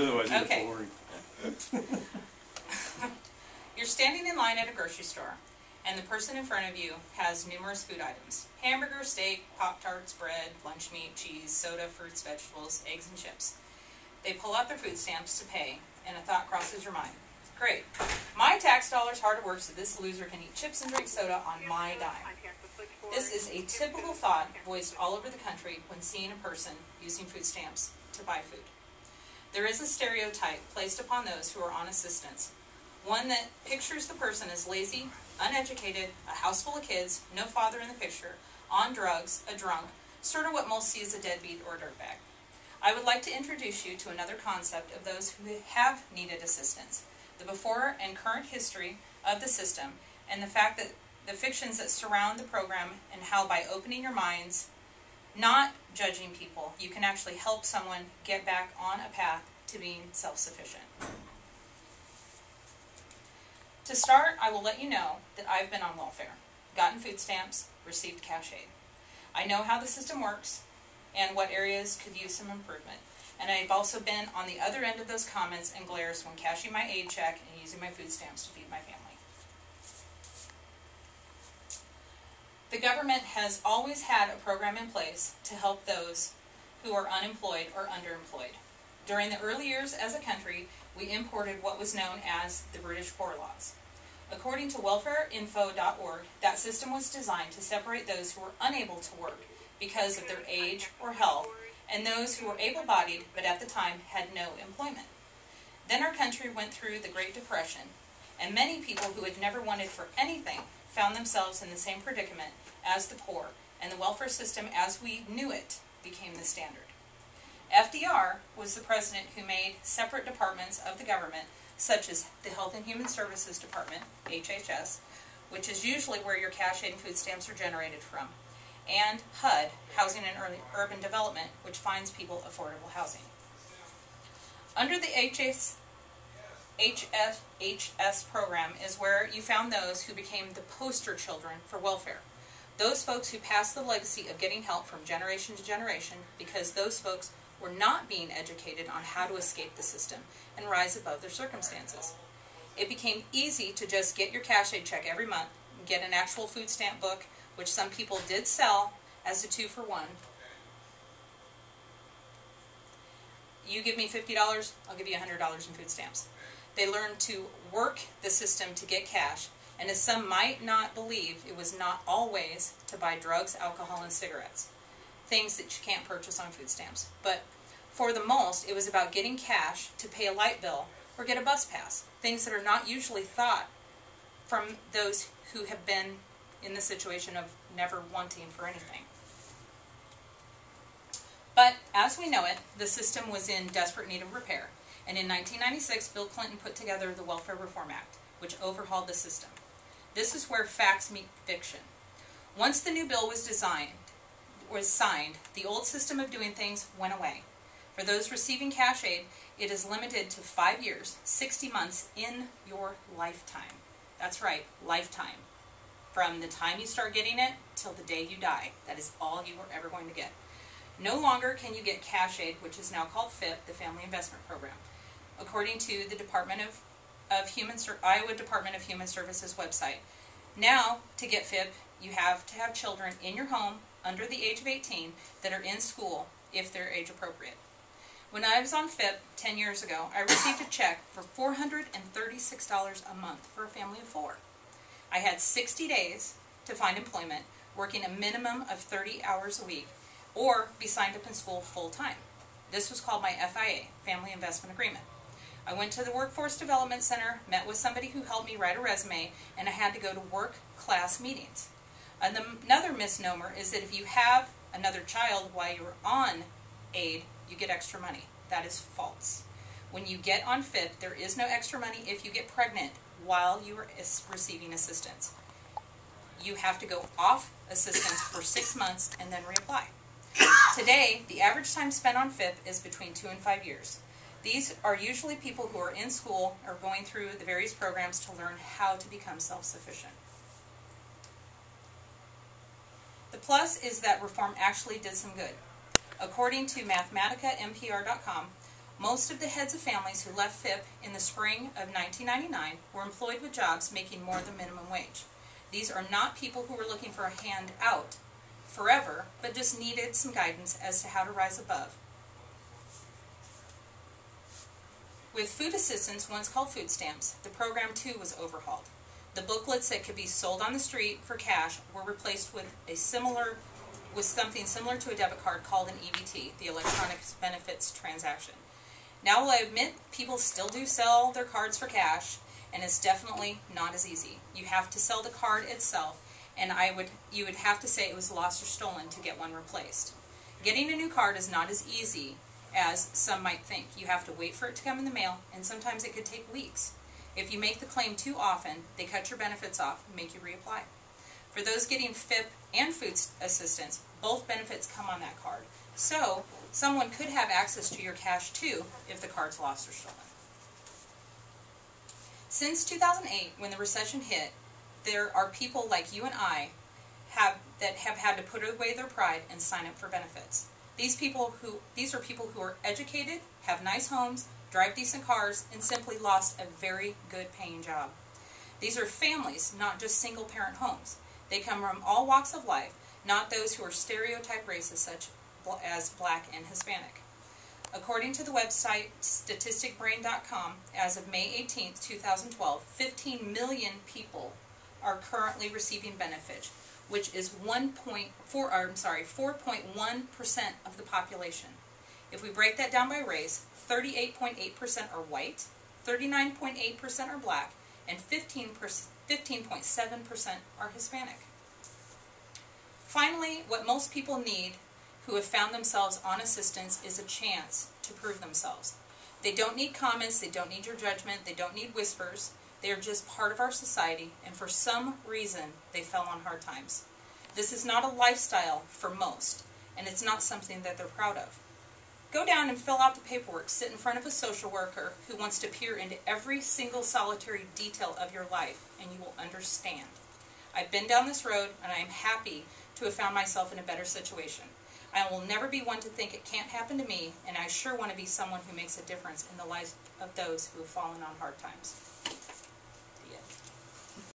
otherwise it's Okay. boring. You're standing in line at a grocery store, and the person in front of you has numerous food items. Hamburger, steak, Pop-Tarts, bread, lunch meat, cheese, soda, fruits, vegetables, eggs, and chips. They pull out their food stamps to pay, and a thought crosses your mind. Great. My tax dollars hard at work so this loser can eat chips and drink soda on my dime. This is a typical thought voiced all over the country when seeing a person using food stamps to buy food. There is a stereotype placed upon those who are on assistance, one that pictures the person as lazy, uneducated, a house full of kids, no father in the picture, on drugs, a drunk, sort of what most see as a deadbeat or a dirtbag. I would like to introduce you to another concept of those who have needed assistance, the before and current history of the system, and the fact that the fictions that surround the program, and how by opening your minds, not judging people, you can actually help someone get back on a path to being self-sufficient. To start, I will let you know that I've been on welfare, gotten food stamps, received cash aid. I know how the system works and what areas could use some improvement. And I've also been on the other end of those comments and glares when cashing my aid check and using my food stamps to feed my family. The government has always had a program in place to help those who are unemployed or underemployed. During the early years as a country, we imported what was known as the British Poor Laws. According to welfareinfo.org, that system was designed to separate those who were unable to work because of their age or health, and those who were able-bodied but at the time had no employment. Then our country went through the Great Depression, and many people who had never wanted for anything found themselves in the same predicament as the poor, and the welfare system as we knew it became the standard. FDR was the president who made separate departments of the government, such as the Health and Human Services Department, HHS, which is usually where your cash aid and food stamps are generated from, and HUD, Housing and Urban Development, which finds people affordable housing. Under the HHS program is where you found those who became the poster children for welfare. Those folks who passed the legacy of getting help from generation to generation because those folks were not being educated on how to escape the system and rise above their circumstances. It became easy to just get your cash aid check every month, get an actual food stamp book, which some people did sell as a 2-for-1. You give me $50, I'll give you $100 in food stamps. They learned to work the system to get cash, and as some might not believe, it was not always to buy drugs, alcohol, and cigarettes, things that you can't purchase on food stamps. But for the most, it was about getting cash to pay a light bill or get a bus pass, things that are not usually thought from those who have been in the situation of never wanting for anything. But as we know it, the system was in desperate need of repair, and in 1996, Bill Clinton put together the Welfare Reform Act, which overhauled the system. This is where facts meet fiction. Once the new bill was signed, the old system of doing things went away. For those receiving cash aid, it is limited to 5 years, 60 months in your lifetime. That's right, lifetime. From the time you start getting it till the day you die. That is all you are ever going to get. No longer can you get cash aid, which is now called FIP, the Family Investment Program. According to the Iowa Department of Human Services website. Now, to get FIP, you have to have children in your home under the age of 18 that are in school if they're age appropriate. When I was on FIP 10 years ago, I received a check for $436 a month for a family of 4. I had 60 days to find employment, working a minimum of 30 hours a week, or be signed up in school full-time. This was called my FIA, Family Investment Agreement. I went to the Workforce Development Center, met with somebody who helped me write a resume, and I had to go to work class meetings. Another misnomer is that if you have another child while you're on aid, you get extra money. That is false. When you get on FIP, there is no extra money if you get pregnant while you are receiving assistance. You have to go off assistance for 6 months and then reapply. Today, the average time spent on FIP is between 2 and 5 years. These are usually people who are in school or going through the various programs to learn how to become self-sufficient. The plus is that reform actually did some good. According to mathematicanpr.com, Most of the heads of families who left FIP in the spring of 1999 were employed with jobs making more than minimum wage. These are not people who were looking for a hand out forever, but just needed some guidance as to how to rise above. With food assistance, once called food stamps, the program too was overhauled. The booklets that could be sold on the street for cash were replaced with something similar to a debit card called an EBT, the Electronic Benefits Transaction. Now, will I admit, people still do sell their cards for cash, and it's definitely not as easy. You have to sell the card itself, and you would have to say it was lost or stolen to get one replaced. Getting a new card is not as easy as some might think. You have to wait for it to come in the mail, and sometimes it could take weeks. If you make the claim too often, they cut your benefits off and make you reapply. For those getting FIP and food assistance, both benefits come on that card. So, someone could have access to your cash too if the card's lost or stolen. Since 2008, when the recession hit, there are people like you and I that have had to put away their pride and sign up for benefits. These are people who are educated, have nice homes, drive decent cars, and simply lost a very good paying job. These are families, not just single parent homes. They come from all walks of life, not those who are stereotyped races such as Black and Hispanic. According to the website statisticbrain.com, as of May 18, 2012, 15 million people are currently receiving benefits, which is 4.1% of the population. If we break that down by race, 38.8% are white, 39.8% are Black, and 15.7% are Hispanic. Finally, what most people need who have found themselves on assistance is a chance to prove themselves. They don't need comments, they don't need your judgment, they don't need whispers. They are just part of our society, and for some reason, they fell on hard times. This is not a lifestyle for most, and it's not something that they're proud of. Go down and fill out the paperwork, sit in front of a social worker who wants to peer into every single solitary detail of your life, and you will understand. I've been down this road, and I am happy to have found myself in a better situation. I will never be one to think it can't happen to me, and I sure want to be someone who makes a difference in the lives of those who have fallen on hard times.